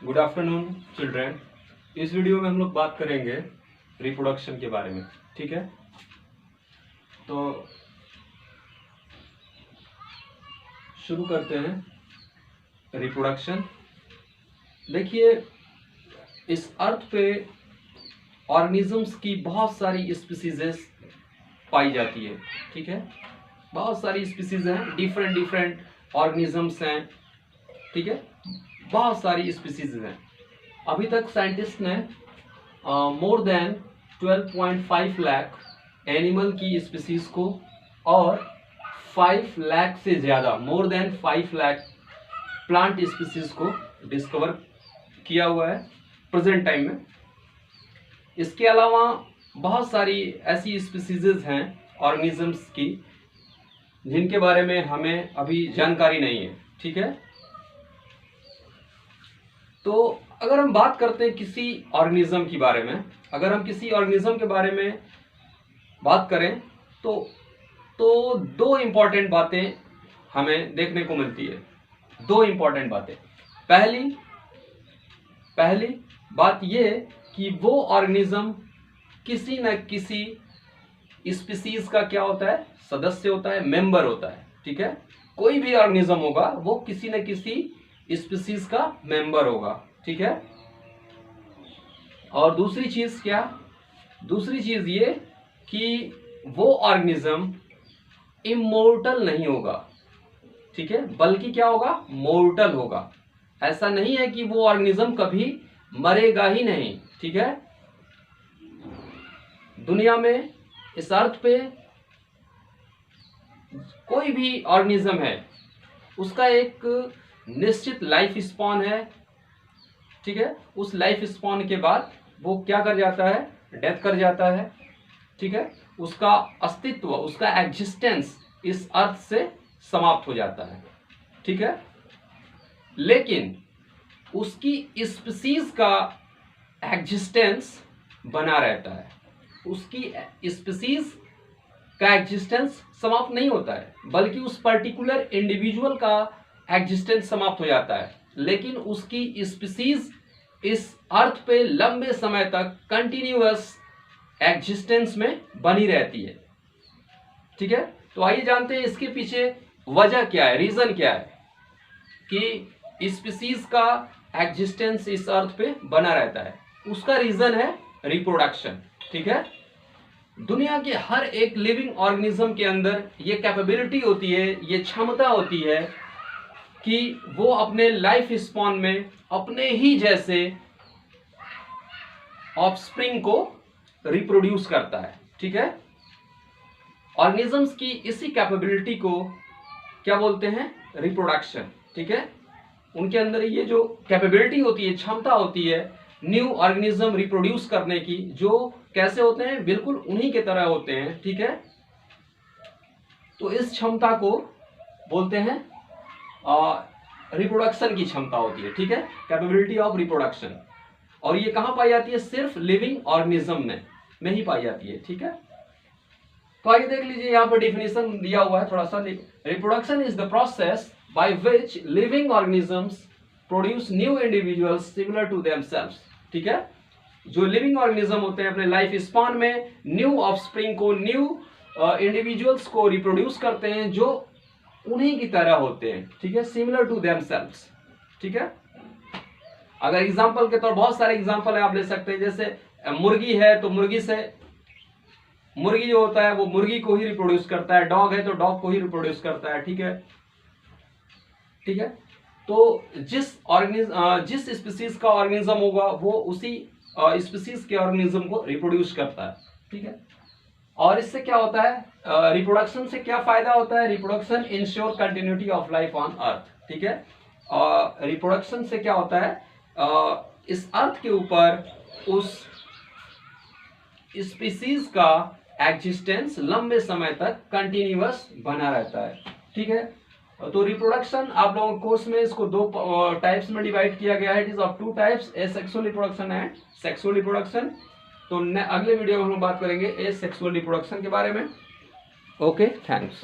Good afternoon children. इस video में हम लोग बात करेंगे रिप्रोडक्शन के बारे में। ठीक है, तो शुरू करते हैं रिप्रोडक्शन। देखिए, इस अर्थ पे ऑर्गेनिजम्स की बहुत सारी स्पीसीज पाई जाती है। ठीक है, बहुत सारी स्पीसीज हैं, डिफरेंट ऑर्गेनिजम्स हैं। ठीक है, बहुत सारी स्पीसीज हैं। अभी तक साइंटिस्ट ने मोर देन 12.5 लाख एनिमल की स्पीसीज को और 5 लाख से ज़्यादा, more than 5 lakh plant species को डिस्कवर किया हुआ है प्रेजेंट टाइम में। इसके अलावा बहुत सारी ऐसी स्पीसीज हैं ऑर्गेनिजम्स की जिनके बारे में हमें अभी जानकारी नहीं है। ठीक है, तो अगर हम बात करते हैं किसी ऑर्गेनिज्म के बारे में, अगर हम किसी ऑर्गेनिज्म के बारे में बात करें तो दो इम्पॉर्टेंट बातें हमें देखने को मिलती है। दो इम्पॉर्टेंट बातें। पहली बात यह कि वो ऑर्गेनिज्म किसी न किसी स्पीसीज का क्या होता है, सदस्य होता है, मेंबर होता है। ठीक है, कोई भी ऑर्गेनिज्म होगा वो किसी न किसी स्पीसीज का मेंबर होगा। ठीक है, और दूसरी चीज क्या, दूसरी चीज ये कि वो ऑर्गेनिज्म इमोर्टल नहीं होगा। ठीक है, बल्कि क्या होगा, मोर्टल होगा। ऐसा नहीं है कि वो ऑर्गेनिज्म कभी मरेगा ही नहीं। ठीक है, दुनिया में इस अर्थ पे कोई भी ऑर्गेनिज्म है उसका एक निश्चित लाइफ स्पॉन है। ठीक है, उस लाइफ स्पॉन के बाद वो क्या कर जाता है, डेथ कर जाता है। ठीक है, उसका अस्तित्व, उसका एग्जिस्टेंस इस अर्थ से समाप्त हो जाता है। ठीक है, लेकिन उसकी स्पीसीज का एग्जिस्टेंस बना रहता है। उसकी स्पीसीज का एग्जिस्टेंस समाप्त नहीं होता है, बल्कि उस पर्टिकुलर इंडिविजुअल का एग्जिस्टेंस समाप्त हो जाता है, लेकिन उसकी स्पीसीज इस अर्थ पे लंबे समय तक कंटिन्यूअस एग्जिस्टेंस में बनी रहती है। ठीक है, तो आइए जानते हैं इसके पीछे वजह क्या है, रीजन क्या है कि स्पीसीज का एग्जिस्टेंस इस अर्थ पे बना रहता है। उसका रीजन है रिप्रोडक्शन। ठीक है, दुनिया के हर एक लिविंग ऑर्गेनिज्म के अंदर ये कैपेबिलिटी होती है, ये क्षमता होती है कि वो अपने लाइफ स्पॉन में अपने ही जैसे ऑफस्प्रिंग को रिप्रोड्यूस करता है। ठीक है, ऑर्गेनिजम्स की इसी कैपेबिलिटी को क्या बोलते हैं, रिप्रोडक्शन। ठीक है, उनके अंदर ये जो कैपेबिलिटी होती है, क्षमता होती है न्यू ऑर्गेनिज्म रिप्रोड्यूस करने की, जो कैसे होते हैं, बिल्कुल उन्हीं के तरह होते हैं। ठीक है, तो इस क्षमता को बोलते हैं रिप्रोडक्शन की क्षमता होती है। ठीक है, कैपेबिलिटी ऑफ रिप्रोडक्शन। और ये कहां पाई जाती है, सिर्फ लिविंग ऑर्गेनिज्म में ही पाई जाती है। ठीक है, तो आइए देख लीजिए, यहां पर डिफिनेशन दिया हुआ है थोड़ा सा। Reproduction is the process by which living organisms produce new individuals similar to themselves. ठीक है, जो लिविंग ऑर्गेनिज्म होते हैं अपने लाइफ स्पॉन में न्यू ऑफस्प्रिंग को, न्यू इंडिविजुअल्स को रिप्रोड्यूस करते हैं जो उन्हीं की तरह होते हैं। ठीक है, सिमिलर टू देमसेल्व्स। ठीक है, अगर एग्जांपल के तौर, बहुत सारे एग्जांपल है आप ले सकते हैं। जैसे मुर्गी है तो मुर्गी जो होता है वो मुर्गी को ही रिप्रोड्यूस करता है, डॉग है तो डॉग को ही रिप्रोड्यूस करता है। ठीक है, ठीक है, तो जिस स्पीसीज का ऑर्गेनिज्म होगा वो उसी स्पीसीज के ऑर्गेनिज्म को रिप्रोड्यूस करता है। ठीक है, और इससे क्या होता है, रिप्रोडक्शन से क्या फायदा होता है, reproduction ensure continuity of life on earth. ठीक है, रिप्रोडक्शन से क्या होता है, इस अर्थ के ऊपर उस स्पीसीज का एग्जिस्टेंस लंबे समय तक कंटिन्यूअस बना रहता है। ठीक है, तो रिप्रोडक्शन आप लोगों के कोर्स में इसको दो टाइप्स में डिवाइड किया गया है। It is of two types, asexual reproduction and sexual reproduction. तो अगले वीडियो में हम बात करेंगे एसेक्सुअल रिप्रोडक्शन के बारे में। Okay, thanks.